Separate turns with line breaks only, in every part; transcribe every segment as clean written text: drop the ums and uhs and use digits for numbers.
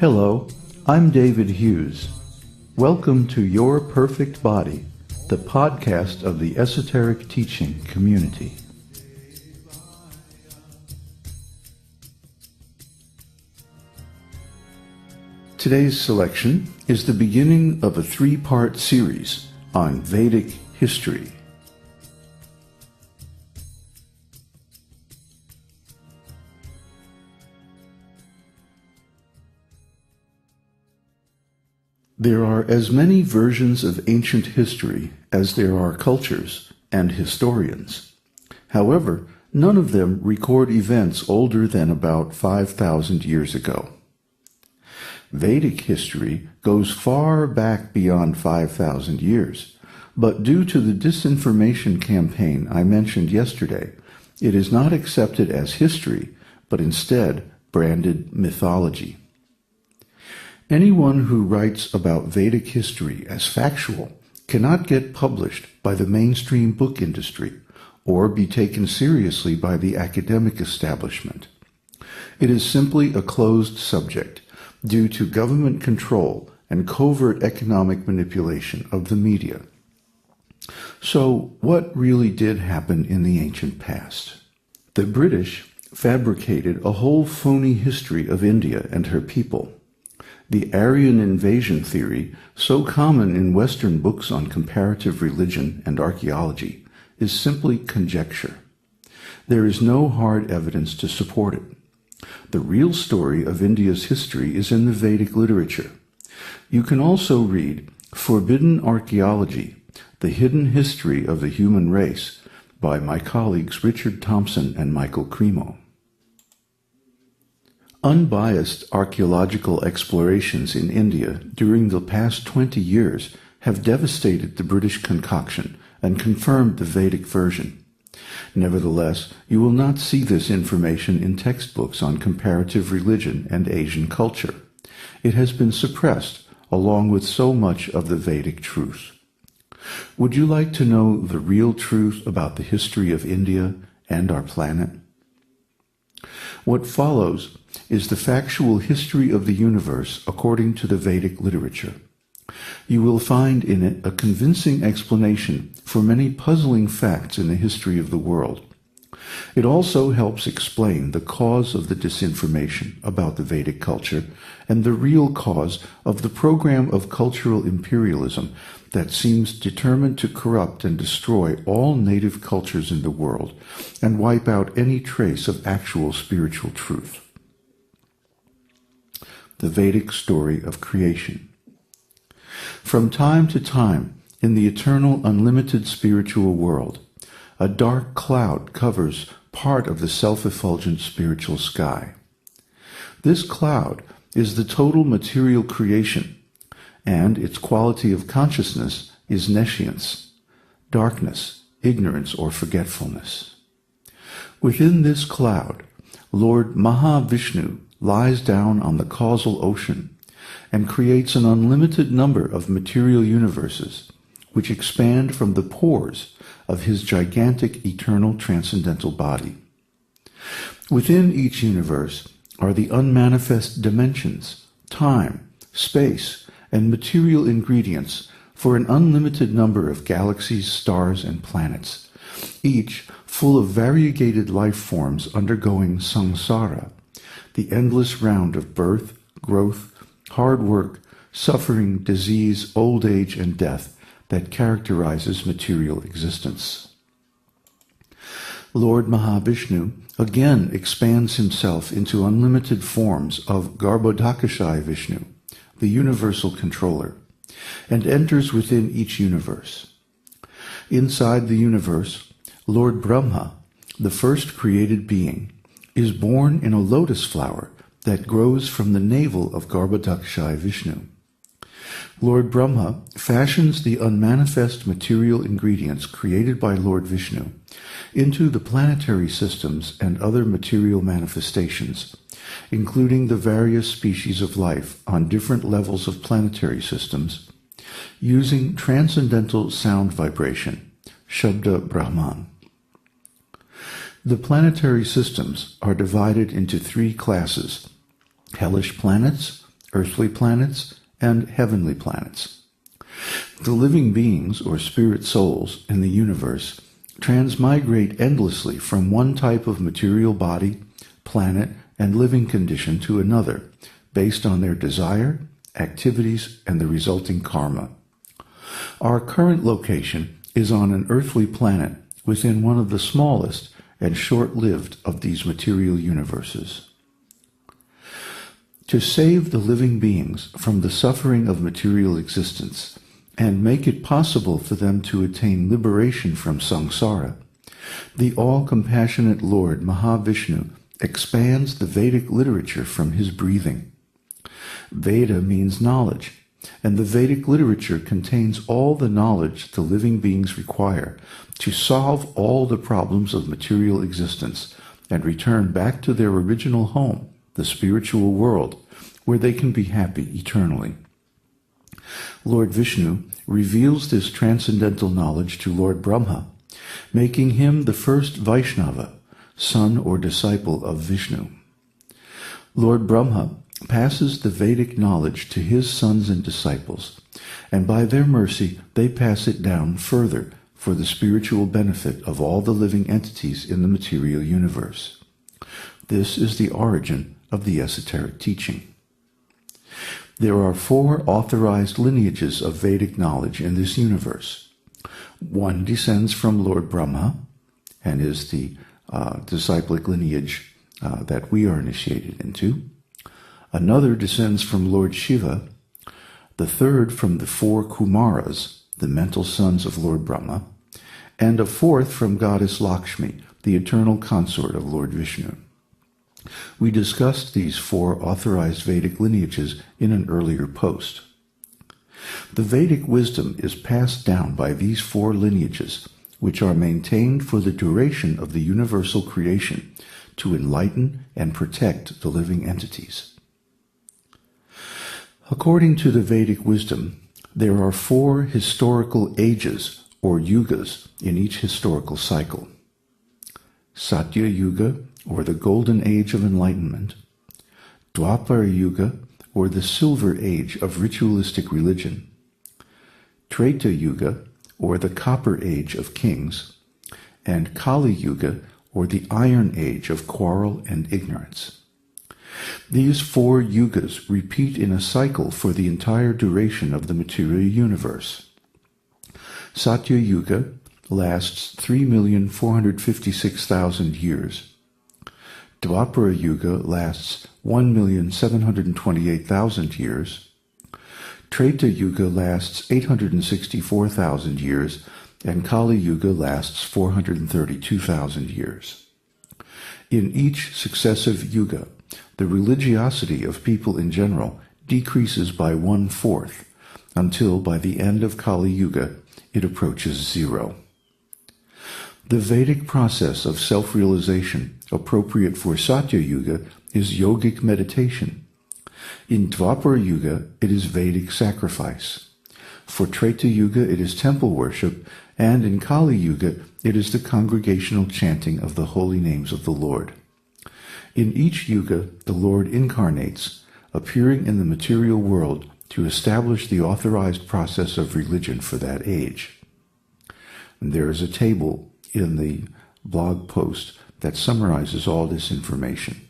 Hello, I'm David Hughes. Welcome to Your Perfect Body, the podcast of the Esoteric Teaching Community. Today's selection is the beginning of a three-part series on Vedic history. There are as many versions of ancient history as there are cultures and historians. However, none of them record events older than about 5,000 years ago. Vedic history goes far back beyond 5,000 years, but due to the disinformation campaign I mentioned yesterday, it is not accepted as history, but instead branded mythology. Anyone who writes about Vedic history as factual cannot get published by the mainstream book industry or be taken seriously by the academic establishment. It is simply a closed subject due to government control and covert economic manipulation of the media. So, what really did happen in the ancient past? The British fabricated a whole phony history of India and her people. The Aryan invasion theory, so common in Western books on comparative religion and archaeology, is simply conjecture. There is no hard evidence to support it. The real story of India's history is in the Vedic literature. You can also read Forbidden Archaeology, The Hidden History of the Human Race by my colleagues Richard Thompson and Michael Cremo. Unbiased archaeological explorations in India during the past 20 years have devastated the British concoction and confirmed the Vedic version. Nevertheless, you will not see this information in textbooks on comparative religion and Asian culture. It has been suppressed along with so much of the Vedic truth. Would you like to know the real truth about the history of India and our planet? What follows is the factual history of the universe according to the Vedic literature. You will find in it a convincing explanation for many puzzling facts in the history of the world. It also helps explain the cause of the disinformation about the Vedic culture and the real cause of the program of cultural imperialism that seems determined to corrupt and destroy all native cultures in the world and wipe out any trace of actual spiritual truth. The Vedic story of creation. From time to time, in the eternal unlimited spiritual world, a dark cloud covers part of the self-effulgent spiritual sky. This cloud is the total material creation, and its quality of consciousness is nescience, darkness, ignorance, or forgetfulness. Within this cloud, Lord Mahavishnu lies down on the causal ocean and creates an unlimited number of material universes, which expand from the pores of his gigantic eternal transcendental body. Within each universe are the unmanifest dimensions, time, space, and material ingredients for an unlimited number of galaxies, stars, and planets, each full of variegated life forms undergoing samsara, the endless round of birth, growth, hard work, suffering, disease, old age, and death that characterizes material existence. Lord Mahavishnu again expands himself into unlimited forms of Garbhodakashayi Vishnu, the universal controller, and enters within each universe. Inside the universe, Lord Brahma, the first created being, is born in a lotus flower that grows from the navel of Garbhodakashayi Vishnu. Lord Brahma fashions the unmanifest material ingredients created by Lord Vishnu into the planetary systems and other material manifestations, including the various species of life on different levels of planetary systems, using transcendental sound vibration, Shabda Brahman. The planetary systems are divided into three classes: hellish planets, earthly planets, and heavenly planets. The living beings, or spirit souls, in the universe transmigrate endlessly from one type of material body, planet, and living condition to another, based on their desire, activities, and the resulting karma. Our current location is on an earthly planet within one of the smallest and short-lived of these material universes. To save the living beings from the suffering of material existence and make it possible for them to attain liberation from samsara, the all-compassionate Lord Mahavishnu expands the Vedic literature from his breathing. Veda means knowledge, and the Vedic literature contains all the knowledge the living beings require to solve all the problems of material existence and return back to their original home, the spiritual world, where they can be happy eternally. Lord Vishnu reveals this transcendental knowledge to Lord Brahma, making him the first Vaishnava, son or disciple of Vishnu. Lord Brahma passes the Vedic knowledge to his sons and disciples, and by their mercy they pass it down further for the spiritual benefit of all the living entities in the material universe. This is the origin of the esoteric teaching. There are 4 authorized lineages of Vedic knowledge in this universe. One descends from Lord Brahma and is the disciplic lineage that we are initiated into. Another descends from Lord Shiva, the third from the 4 Kumaras, the mental sons of Lord Brahma, and a fourth from Goddess Lakshmi, the eternal consort of Lord Vishnu. We discussed these 4 authorized Vedic lineages in an earlier post. The Vedic wisdom is passed down by these 4 lineages, which are maintained for the duration of the universal creation to enlighten and protect the living entities. According to the Vedic wisdom, there are 4 historical ages, or yugas, in each historical cycle. Satya Yuga, or the Golden Age of Enlightenment, Dwapara Yuga, or the Silver Age of ritualistic religion, Treta Yuga, or the Copper Age of kings, and Kali Yuga, or the Iron Age of quarrel and ignorance. These 4 yugas repeat in a cycle for the entire duration of the material universe. Satya Yuga lasts 3,456,000 years. Dwapara Yuga lasts 1,728,000 years. Treta Yuga lasts 864,000 years, and Kali Yuga lasts 432,000 years. In each successive yuga, the religiosity of people in general decreases by 1/4, until by the end of Kali Yuga it approaches 0. The Vedic process of self-realization appropriate for Satya Yuga is yogic meditation. In Dwapara Yuga, it is Vedic sacrifice. For Treta Yuga, it is temple worship, and in Kali Yuga, it is the congregational chanting of the holy names of the Lord. In each yuga, the Lord incarnates, appearing in the material world to establish the authorized process of religion for that age. And there is a table in the blog post that summarizes all this information.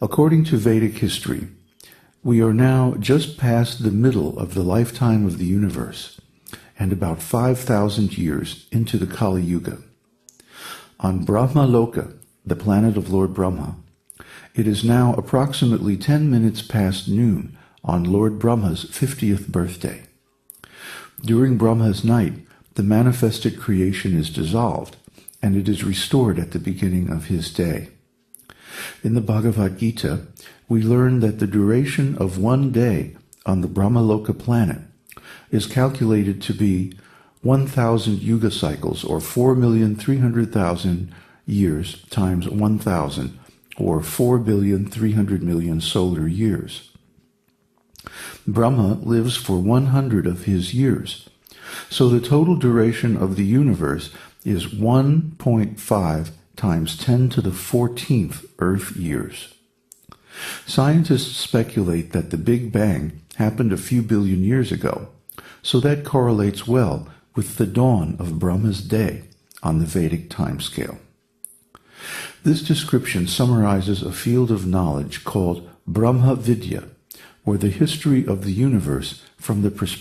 According to Vedic history, we are now just past the middle of the lifetime of the universe, and about 5,000 years into the Kali Yuga. On Brahma Loka, the planet of Lord Brahma, it is now approximately 10 minutes past noon on Lord Brahma's 50th birthday. During Brahma's night, the manifested creation is dissolved, and it is restored at the beginning of his day. In the Bhagavad Gita, we learn that the duration of one day on the Brahmaloka planet is calculated to be 1,000 yuga cycles, or 4,300,000 years times 1,000, or 4,300,000,000 solar years. Brahma lives for 100 of his years, so the total duration of the universe is 1.5 times 10 to the 14th Earth years. Scientists speculate that the Big Bang happened a few billion years ago, so that correlates well with the dawn of Brahma's day on the Vedic timescale. This description summarizes a field of knowledge called Brahma Vidya, or the history of the universe from the perspective